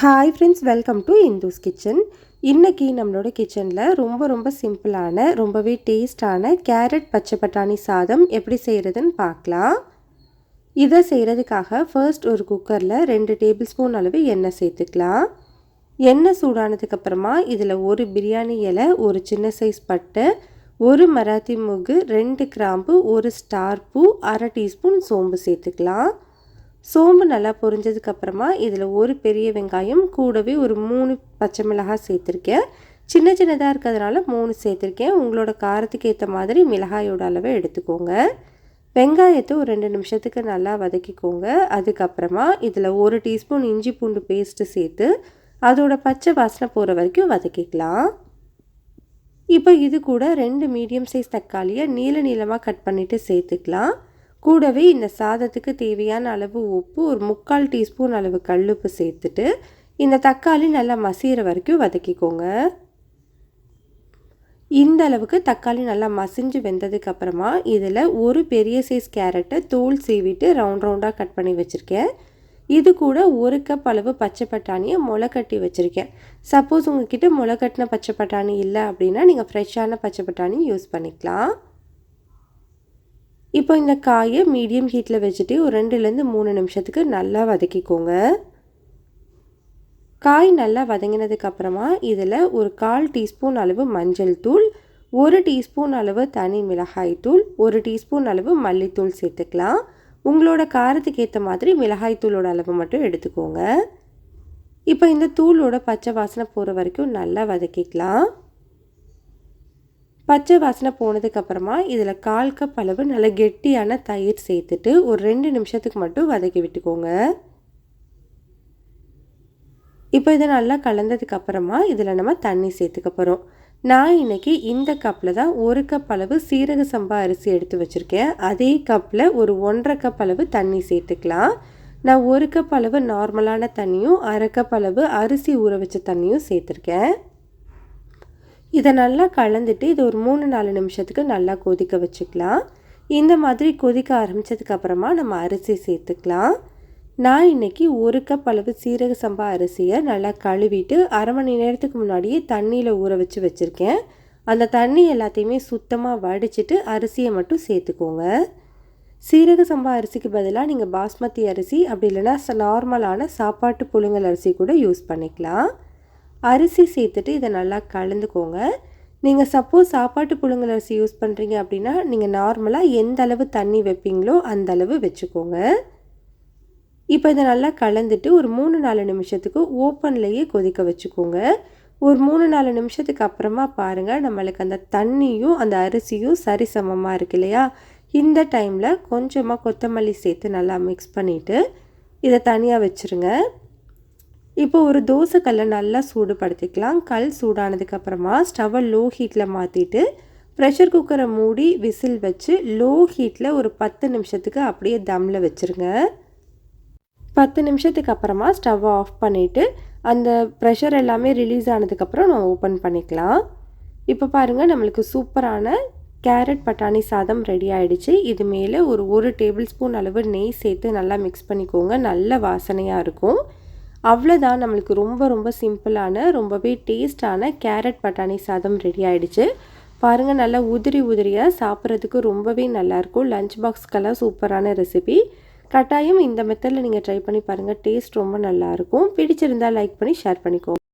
Hi friends, welcome to Indu's kitchen. இன்றைக்கி நம்மளோட கிச்சனில் ரொம்ப சிம்பிளான ரொம்பவே டேஸ்டான கேரட் பச்சை பட்டாணி சாதம் எப்படி செய்கிறதுன்னு பார்க்கலாம். இதை செய்கிறதுக்காக ஃபர்ஸ்ட் ஒரு குக்கரில் 2 டேபிள் ஸ்பூன் அளவு எண்ணெய் சேர்த்துக்கலாம். எண்ணெய் சூடானதுக்கப்புறமா இதில் ஒரு பிரியாணி இலை, ஒரு சின்ன சைஸ் பட்டை, ஒரு மராத்தி மூகு, 2 கிராம்பு, ஒரு ஸ்டார் பூ, 1/2 டீஸ்பூன் சோம்பு சேர்த்துக்கலாம். சோம்பு நல்லா பொரிஞ்சதுக்கப்புறமா இதில் ஒரு பெரிய வெங்காயம் கூடவே ஒரு 3 பச்சை மிளகாய் சேர்த்துருக்கேன். சின்னதாக இருக்கிறதுனால 3 சேர்த்துருக்கேன். உங்களோட காரத்துக்கு ஏற்ற மாதிரி மிளகாயோட அளவை எடுத்துக்கோங்க. வெங்காயத்தை ஒரு 2 நிமிஷத்துக்கு நல்லா வதக்கிக்கோங்க. அதுக்கப்புறமா இதில் 1 டீஸ்பூன் இஞ்சி பூண்டு பேஸ்ட்டு சேர்த்து அதோட பச்சை வாசனை போகிற வரைக்கும் வதக்கிக்கலாம். இப்போ இது கூட 2 மீடியம் சைஸ் தக்காளியை நீளமாக கட் பண்ணிவிட்டு சேர்த்துக்கலாம். கூடவே இந்த சாதத்துக்கு தேவையான அளவு உப்பு, ஒரு 3/4 டீஸ்பூன் அளவு கல்லுப்பு சேர்த்துட்டு இந்த தக்காளி நல்லா மசிகிற வரைக்கும் வதக்கிக்கோங்க. இந்த அளவுக்கு தக்காளி நல்லா மசிஞ்சு வெந்ததுக்கப்புறமா இதில் ஒரு பெரிய சைஸ் கேரட்டை தோல் சீவிட்டு ரவுண்டாக கட் பண்ணி வச்சுருக்கேன். இது கூட 1 கப் அளவு பச்சை பட்டாணியை முளைக்கட்டி வச்சுருக்கேன். சப்போஸ் உங்ககிட்ட முளைக்கட்டின பச்சை பட்டாணி இல்லை அப்படின்னா நீங்கள் ஃப்ரெஷ்ஷான பச்சை பட்டாணி யூஸ் பண்ணிக்கலாம். இப்போ இந்த காயை மீடியம் ஹீட்டில் வச்சுட்டு ஒரு 2லேருந்து 3 நிமிஷத்துக்கு நல்லா வதக்கிக்கோங்க. காய் நல்லா வதங்கினதுக்கப்புறமா இதில் ஒரு 1/4 டீஸ்பூன் அளவு மஞ்சள் தூள், 1 டீஸ்பூன் அளவு தனி மிளகாய் தூள், 1 டீஸ்பூன் அளவு மல்லித்தூள் சேர்த்துக்கலாம். உங்களோட காரத்துக்கு ஏற்ற மாதிரி மிளகாய் தூளோட அளவு மட்டும் எடுத்துக்கோங்க. இப்போ இந்த தூளோட பச்சை வாசனை போகிற வரைக்கும் நல்லா வதக்கிக்கலாம். பச்சை வாசனை போனதுக்கப்புறமா இதில் 1/4 கப் அளவு நல்ல கெட்டியான தயிர் சேர்த்துட்டு ஒரு 2 நிமிஷத்துக்கு மட்டும் வதக்கி விட்டுக்கோங்க. இப்போ இதை நல்லா கலந்ததுக்கப்புறமா இதில் நம்ம தண்ணி சேர்த்துக்க போகிறோம். நான் இன்றைக்கி இந்த கப்பில் தான் 1 கப் அளவு சீரக சம்பா அரிசி எடுத்து வச்சுருக்கேன். அதே கப்பில் ஒரு 1/2 கப் அளவு தண்ணி சேர்த்துக்கலாம். நான் 1 கப் அளவு நார்மலான தண்ணியும் 1/2 கப் அளவு அரிசி ஊற வச்ச தண்ணியும் சேர்த்துருக்கேன். இதை நல்லா கலந்துட்டு இது ஒரு 3-4 நிமிஷத்துக்கு நல்லா கொதிக்க வச்சுக்கலாம். இந்த மாதிரி கொதிக்க ஆரம்பித்ததுக்கப்புறமா நம்ம அரிசி சேர்த்துக்கலாம். நான் இன்றைக்கி 1 கப் அளவு சீரக சம்பா அரிசியை நல்லா கழுவிட்டு 1/2 மணி நேரத்துக்கு முன்னாடியே தண்ணியில் ஊற வச்சு வச்சுருக்கேன். அந்த தண்ணி எல்லாத்தையுமே சுத்தமாக வடிச்சிட்டு அரிசியை மட்டும் சேர்த்துக்கோங்க. சீரக சம்பா அரிசிக்கு பதிலாக நீங்கள் பாஸ்மதி அரிசி அப்படி இல்லைன்னா நார்மலான சாப்பாட்டு புழுங்கல் அரிசி கூட யூஸ் பண்ணிக்கலாம். அரிசி சேர்த்துட்டு இதை நல்லா கலந்துக்கோங்க. நீங்கள் சப்போஸ் சாப்பாட்டு புழுங்கல் அரிசி யூஸ் பண்ணுறீங்க அப்படின்னா நீங்கள் நார்மலாக எந்த அளவு தண்ணி வைப்பீங்களோ அந்த அளவு வச்சுக்கோங்க. இப்போ இதை நல்லா கலந்துட்டு ஒரு 3-4 நிமிஷத்துக்கு ஓப்பன்லேயே கொதிக்க வச்சுக்கோங்க. ஒரு 3-4 நிமிஷத்துக்கு அப்புறமா பாருங்கள், நம்மளுக்கு அந்த தண்ணியும் அந்த அரிசியும் சரிசமமாக இருக்கு இல்லையா? இந்த டைமில் கொஞ்சமாக கொத்தமல்லி சேர்த்து நல்லா மிக்ஸ் பண்ணிவிட்டு இதை தனியாக வச்சுருங்க. இப்போ ஒரு தோசைக்கல்லை நல்லா சூடுபடுத்திக்கலாம். கல் சூடானதுக்கப்புறமா ஸ்டவ்வை லோ ஹீட்டில் மாற்றிட்டு ப்ரெஷர் குக்கரை மூடி விசில் வச்சு லோ ஹீட்டில் ஒரு 10 நிமிஷத்துக்கு அப்படியே தம்மில் வச்சுருங்க. 10 நிமிஷத்துக்கு அப்புறமா ஸ்டவ்வை ஆஃப் பண்ணிவிட்டு அந்த ப்ரெஷர் எல்லாமே ரிலீஸ் ஆனதுக்கப்புறம் நம்ம ஓப்பன் பண்ணிக்கலாம். இப்போ பாருங்கள், நம்மளுக்கு சூப்பரான கேரட் பட்டாணி சாதம் ரெடி ஆகிடுச்சு. இது மேலே ஒரு 1 டேபிள் ஸ்பூன் அளவு நெய் சேர்த்து நல்லா மிக்ஸ் பண்ணிக்கோங்க. நல்ல வாசனையாக இருக்கும். அவ்வளோதான், நம்மளுக்கு ரொம்ப சிம்பிளான ரொம்பவே டேஸ்டான கேரட் பட்டாணி சாதம் ரெடி ஆகிடுச்சு. பாருங்கள், நல்லா உதிரியாக சாப்பிட்றதுக்கு ரொம்பவே நல்லாயிருக்கும். லஞ்ச் பாக்ஸ்க்கெல்லாம் சூப்பரான ரெசிபி. கட்டாயம் இந்த மெத்தடில் நீங்கள் ட்ரை பண்ணி பாருங்கள். டேஸ்ட் ரொம்ப நல்லாயிருக்கும். பிடிச்சிருந்தால் லைக் பண்ணி ஷேர் பண்ணிக்கோங்க.